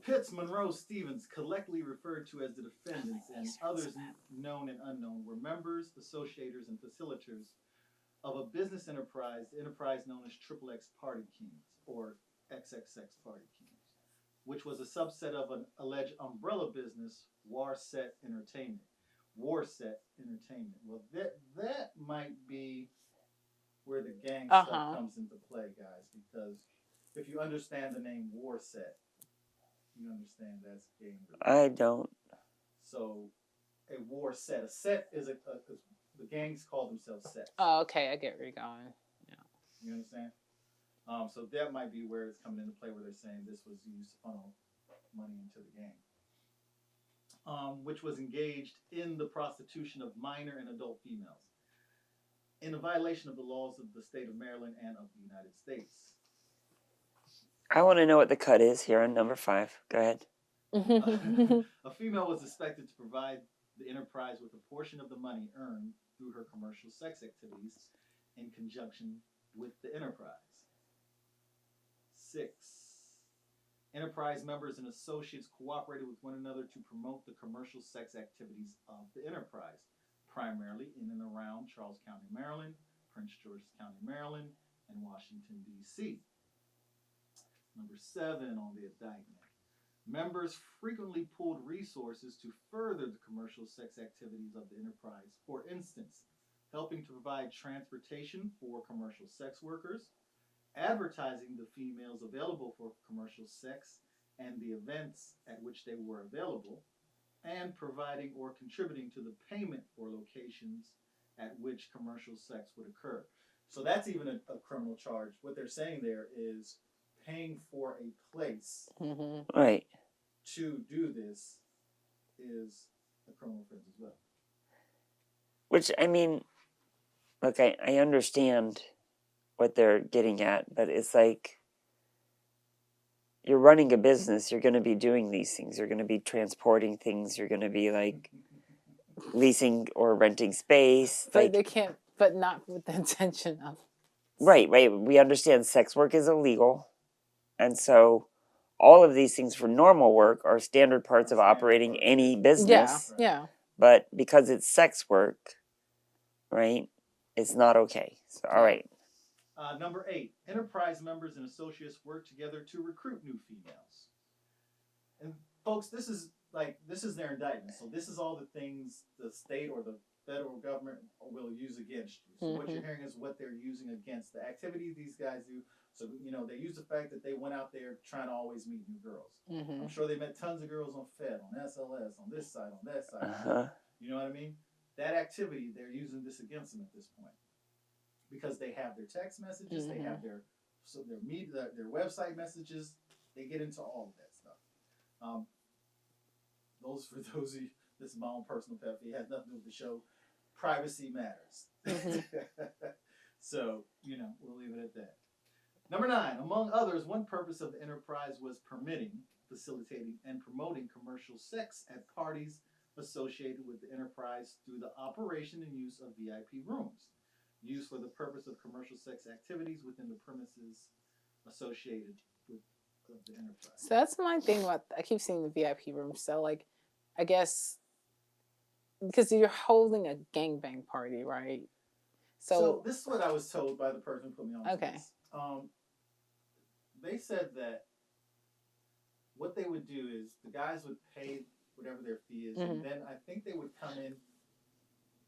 Pitts, Monroe, Stevens, collectively referred to as the defendants, and others known and unknown, were members, associators, and facilitators of a business enterprise, the enterprise known as XXX Party Kings, or XXX Party Kings, which was a subset of an alleged umbrella business, Warset Entertainment. Warset Entertainment. Well, that might be where the gang stuff comes into play, guys, because if you understand the name Warset, you understand that's gang related. I don't. So, a war set. A set is the gangs call themselves sets. Oh, okay. I get where you're going. Yeah. You understand? So that might be where it's coming into play, where they're saying this was used to funnel money into the gang, which was engaged in the prostitution of minor and adult females, in a violation of the laws of the state of Maryland and of the United States. I want to know what the cut is here on number 5. Go ahead. A female was expected to provide the enterprise with a portion of the money earned through her commercial sex activities in conjunction with the enterprise. 6. Enterprise members and associates cooperated with one another to promote the commercial sex activities of the enterprise, primarily in and around Charles County, Maryland, Prince George's County, Maryland, and Washington, D.C. Number 7 on the indictment. Members frequently pooled resources to further the commercial sex activities of the enterprise. For instance, helping to provide transportation for commercial sex workers, advertising the females available for commercial sex and the events at which they were available, and providing or contributing to the payment for locations at which commercial sex would occur. So that's even a criminal charge. What they're saying there is paying for a place Right. to do this is a criminal offense as well. Which, I mean, look, I understand what they're getting at, but it's like you're running a business, you're going to be doing these things, you're going to be transporting things, you're going to be like leasing or renting space. But like, they can't, but not with the intention of. Right. We understand sex work is illegal. And so all of these things for normal work are standard parts of operating any business. Yeah. But because it's sex work, right, it's not okay. So, all right. Number 8, enterprise members and associates work together to recruit new females. And folks, this is their indictment. So this is all the things the state or the federal government will use against you. So what you're hearing is what they're using against the activities these guys do. So, they use the fact that they went out there trying to always meet new girls. I'm sure they met tons of girls on Fed, on SLS, on this side, on that side. You know what I mean? That activity, they're using this against them at this point. Because they have their text messages, they have their media, their website messages, they get into all of that stuff. For those of you, this is my own personal pet peeve. It has nothing to do with the show. Privacy matters. So, we'll leave it at that. Number 9, among others, one purpose of the enterprise was permitting, facilitating, and promoting commercial sex at parties associated with the enterprise through the operation and use of VIP rooms, used for the purpose of commercial sex activities within the premises associated with the enterprise. So that's my thing about, I keep seeing the VIP room. So, like, I guess, because you're holding a gangbang party, right? So this is what I was told by the person who put me on this. They said that what they would do is the guys would pay whatever their fee is, and then I think they would come in,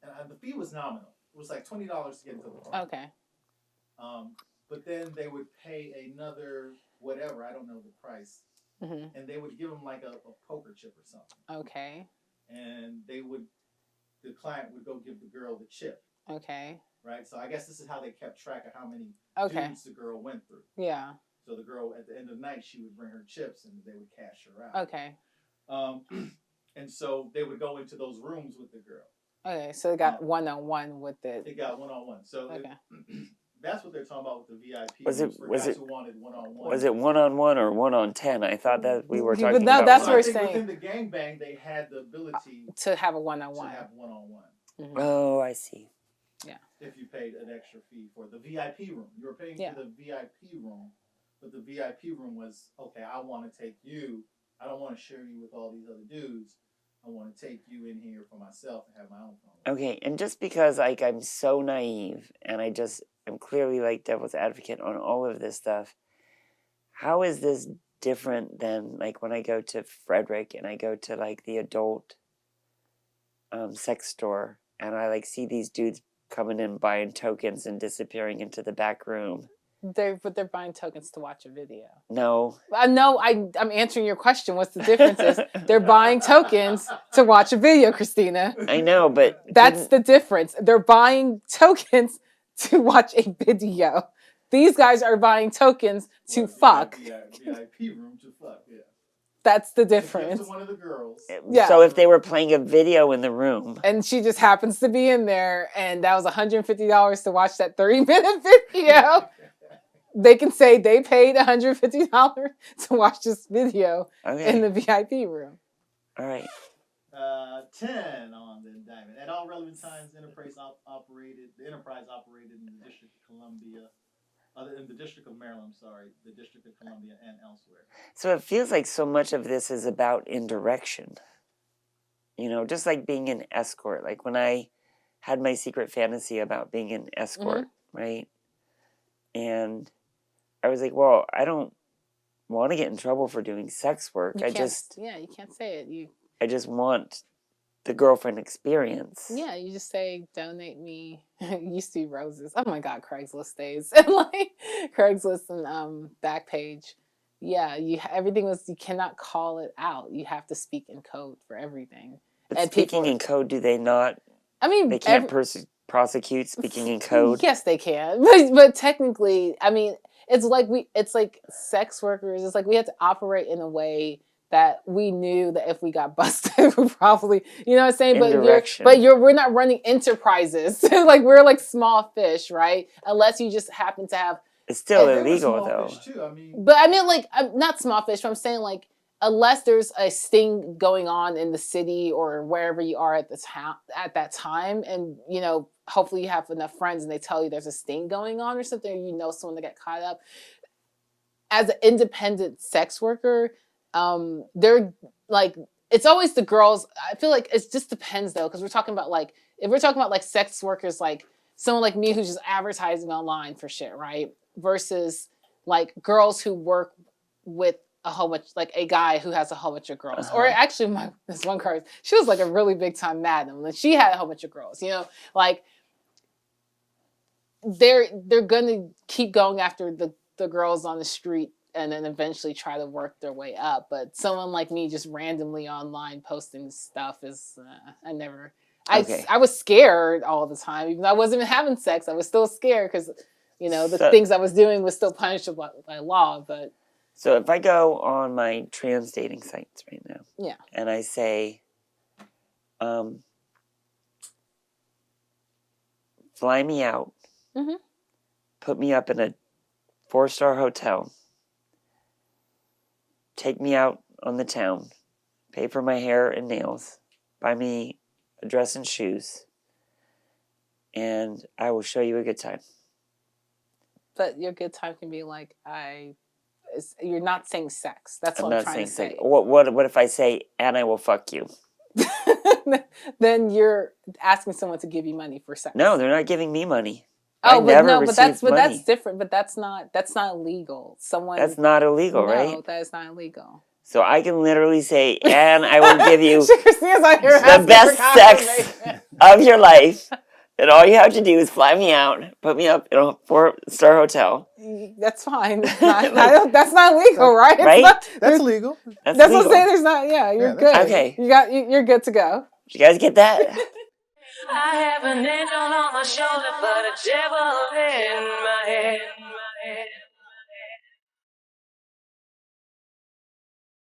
and the fee was nominal. It was like $20 to get into the party. Okay. But then they would pay another whatever, I don't know the price, and they would give them like a poker chip or something. Okay. And the client would go give the girl the chip. Okay. Right? So I guess this is how they kept track of how many dudes the girl went through. Yeah. So the girl, at the end of the night, she would bring her chips and they would cash her out. Okay. And so they would go into those rooms with the girl. Okay, so they got one-on-one with it. They got one-on-one. So that's what they're talking about with the VIP. Was it who wanted one-on-one? Was it one-on-1 or 1-on-10? I thought that we were talking But about. That's what we're saying. Within the gangbang, they had the ability to have a one-on-one. Oh, I see. Yeah. If you paid an extra fee for the VIP room, you were paying for the VIP room, but the VIP room was okay. I want to take you I don't want to share you with all these other dudes. I want to take you in here for myself and have my own phone. Okay, and just because like I'm so naive and I just am clearly like devil's advocate on all of this stuff, how is this different than like when I go to Frederick and I go to like the adult sex store and I like see these dudes coming in buying tokens and disappearing into the back room? They're buying tokens to watch a video. No. No, I'm answering your question. What's the difference is they're buying tokens to watch a video, Christina. I know, but that's the difference. They're buying tokens to watch a video. These guys are buying tokens to fuck. VIP room to fuck, yeah. That's the difference. To one of the girls. Yeah. So if they were playing a video in the room, and she just happens to be in there, and that was $150 to watch that 30-minute video. They can say they paid $150 to watch this video in the VIP room. All right. 10 on the indictment. At all relevant times, the enterprise operated in the District of Columbia, in the District of Maryland, the District of Columbia, and elsewhere. So it feels like so much of this is about indirection. You know, just like being an escort. Like when I had my secret fantasy about being an escort, right? And I was like, well, I don't want to get in trouble for doing sex work. You can't say it. I just want the girlfriend experience. Yeah, you just say, donate me. It used to be roses. Oh my God, Craigslist days. And like Craigslist and Backpage. Yeah, you cannot call it out. You have to speak in code for everything. But and speaking in code, do they not? I mean, they can't prosecute speaking in code. Yes, they can. But technically, I mean, it's like sex workers. It's like we have to operate in a way that we knew that if we got busted, we probably, you know what I'm saying? We're not running enterprises. Like we're like small fish, right? Unless you just happen to have. It's still illegal though. Too, I mean. But I mean, like, I'm not small fish, but I'm saying like, unless there's a sting going on in the city or wherever you are at that time, and you know, hopefully you have enough friends and they tell you there's a sting going on or something, or you know someone that got caught up. As an independent sex worker, they're like, it's always the girls. I feel like it just depends though, because we're talking about like, if we're talking about like sex workers, like someone like me who's just advertising online for shit, right? Versus like girls who work with a whole bunch, like a guy who has a whole bunch of girls. Or actually, this one girl, she was like a really big time madam, and she had a whole bunch of girls. You know, like they're gonna keep going after the girls on the street, and then eventually try to work their way up. But someone like me just randomly online posting stuff is I was scared all the time. Even though I wasn't even having sex, I was still scared because, you know, the things I was doing was still punishable by law. But so if I go on my trans dating sites right now, yeah, and I say, fly me out, put me up in a 4-star hotel, take me out on the town, pay for my hair and nails, buy me a dress and shoes, and I will show you a good time. But your good time can be like, you're not saying sex. That's what I'm trying to say. Sex. What if I say, and I will fuck you? Then you're asking someone to give you money for sex. No, they're not giving me money. But that's different. But that's not illegal. That's not illegal, right? No, that is not illegal. So I can literally say, and I will give you the best sex of your life. And all you have to do is fly me out, put me up in a 4-star hotel. That's fine. That's not legal, right? That's legal. That's what I'm saying. There's not. Yeah, you're good. Okay, you're good to go. Did you guys get that? I have an angel on my shoulder, but a devil in my head.